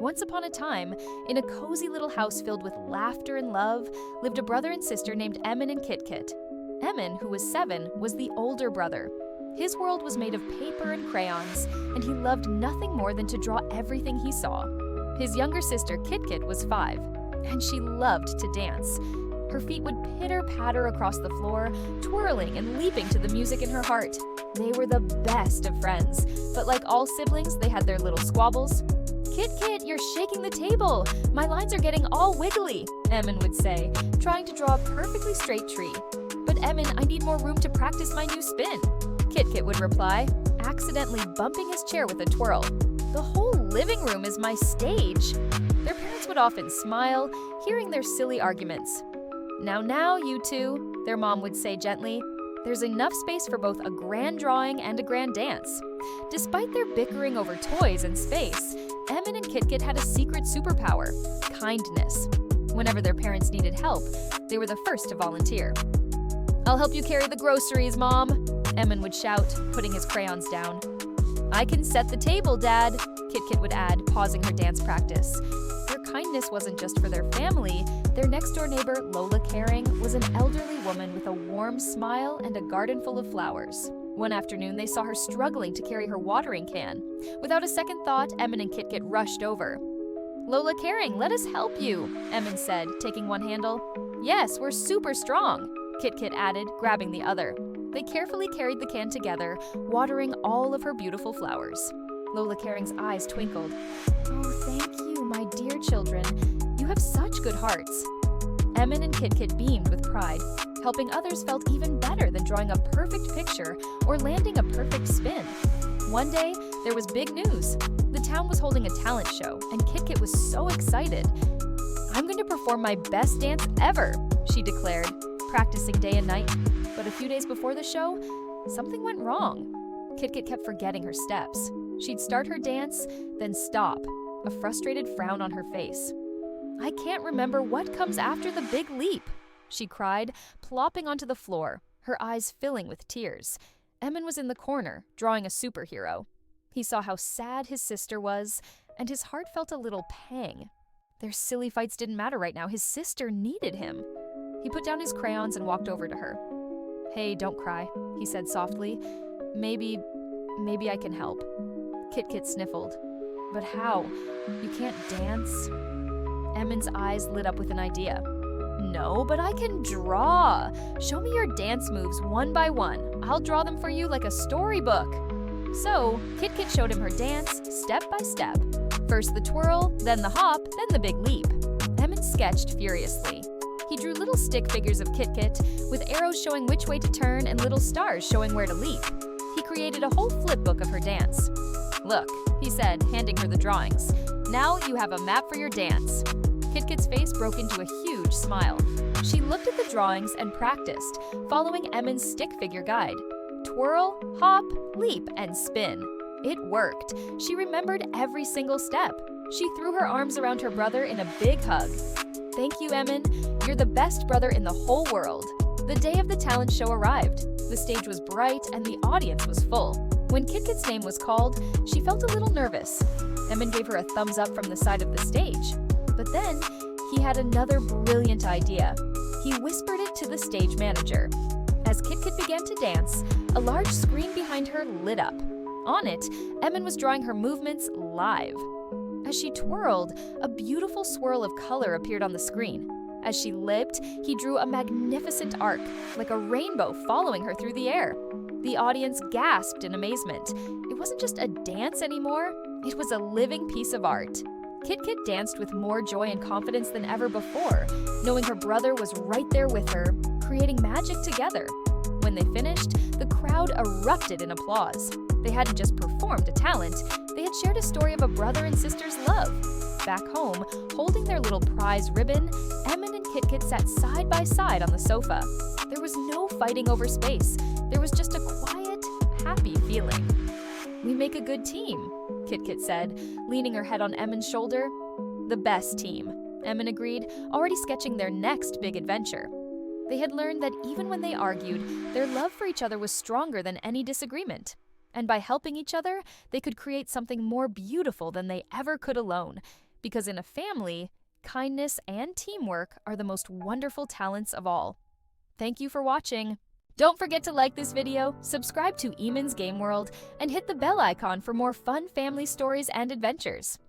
Once upon a time, in a cozy little house filled with laughter and love, lived a brother and sister named Eman and Kitkit. Eman, who was 7, was the older brother. His world was made of paper and crayons, and he loved nothing more than to draw everything he saw. His younger sister, Kitkit, was 5, and she loved to dance. Her feet would pitter-patter across the floor, twirling and leaping to the music in her heart. They were the best of friends, but like all siblings, they had their little squabbles. "Kitkit, you're shaking the table! My lines are getting all wiggly," Eman would say, trying to draw a perfectly straight tree. "But Eman, I need more room to practice my new spin," Kitkit would reply, accidentally bumping his chair with a twirl. "The whole living room is my stage." Their parents would often smile, hearing their silly arguments. Now, you two," their mom would say gently. "There's enough space for both a grand drawing and a grand dance." Despite their bickering over toys and space, Eman and Kitkit had a secret superpower: kindness. Whenever their parents needed help, they were the first to volunteer. "I'll help you carry the groceries, Mom," Eman would shout, putting his crayons down. "I can set the table, Dad," Kitkit would add, pausing her dance practice. Their kindness wasn't just for their family. Their next-door neighbor, Lola Caring, was an elderly woman with a warm smile and a garden full of flowers. One afternoon, they saw her struggling to carry her watering can. Without a second thought, Eman and Kitkit rushed over. "Lola Caring, let us help you," Eman said, taking one handle. "Yes, we're super strong," Kitkit added, grabbing the other. They carefully carried the can together, watering all of her beautiful flowers. Lola Caring's eyes twinkled. "Oh, thank you, my dear children. You have such good hearts." Eman and Kitkit beamed with pride. Helping others felt even better than drawing a perfect picture or landing a perfect spin. One day, there was big news. The town was holding a talent show, and Kitkit was so excited. "I'm going to perform my best dance ever," she declared, practicing day and night. But a few days before the show, something went wrong. Kitkit kept forgetting her steps. She'd start her dance, then stop, a frustrated frown on her face. "I can't remember what comes after the big leap," she cried, plopping onto the floor, her eyes filling with tears. Eman was in the corner, drawing a superhero. He saw how sad his sister was, and his heart felt a little pang. Their silly fights didn't matter right now. His sister needed him. He put down his crayons and walked over to her. "Hey, don't cry," he said softly. Maybe I can help." Kitkit sniffled. "But how? You can't dance?" Eman's eyes lit up with an idea. "No, but I can draw. Show me your dance moves one by one. I'll draw them for you like a storybook." So, Kitkit showed him her dance, step by step. First the twirl, then the hop, then the big leap. Eman sketched furiously. He drew little stick figures of Kitkit, with arrows showing which way to turn and little stars showing where to leap. He created a whole flip book of her dance. "Look," he said, handing her the drawings. "Now you have a map for your dance." Kitkit's face broke into a huge smile. She looked at the drawings and practiced, following Eman's stick figure guide. Twirl, hop, leap, and spin. It worked. She remembered every single step. She threw her arms around her brother in a big hug. "Thank you, Eman. You're the best brother in the whole world." The day of the talent show arrived. The stage was bright and the audience was full. When Kitkit's name was called, she felt a little nervous. Eman gave her a thumbs up from the side of the stage. But then, he had another brilliant idea. He whispered it to the stage manager. As Kitkit began to dance, a large screen behind her lit up. On it, Eman was drawing her movements live. As she twirled, a beautiful swirl of color appeared on the screen. As she leapt, he drew a magnificent arc, like a rainbow following her through the air. The audience gasped in amazement. It wasn't just a dance anymore, it was a living piece of art. Kitkit danced with more joy and confidence than ever before, knowing her brother was right there with her, creating magic together. When they finished, the crowd erupted in applause. They hadn't just performed a talent, they had shared a story of a brother and sister's love. Back home, holding their little prize ribbon, Eman and Kitkit sat side by side on the sofa. There was no fighting over space. There was just a quiet, happy feeling. "We make a good team," Kitkit said, leaning her head on Eman's shoulder. "The best team," Eman agreed, already sketching their next big adventure. They had learned that even when they argued, their love for each other was stronger than any disagreement. And by helping each other, they could create something more beautiful than they ever could alone. Because in a family, kindness and teamwork are the most wonderful talents of all. Thank you for watching. Don't forget to like this video, subscribe to Eman's Game World, and hit the bell icon for more fun family stories and adventures.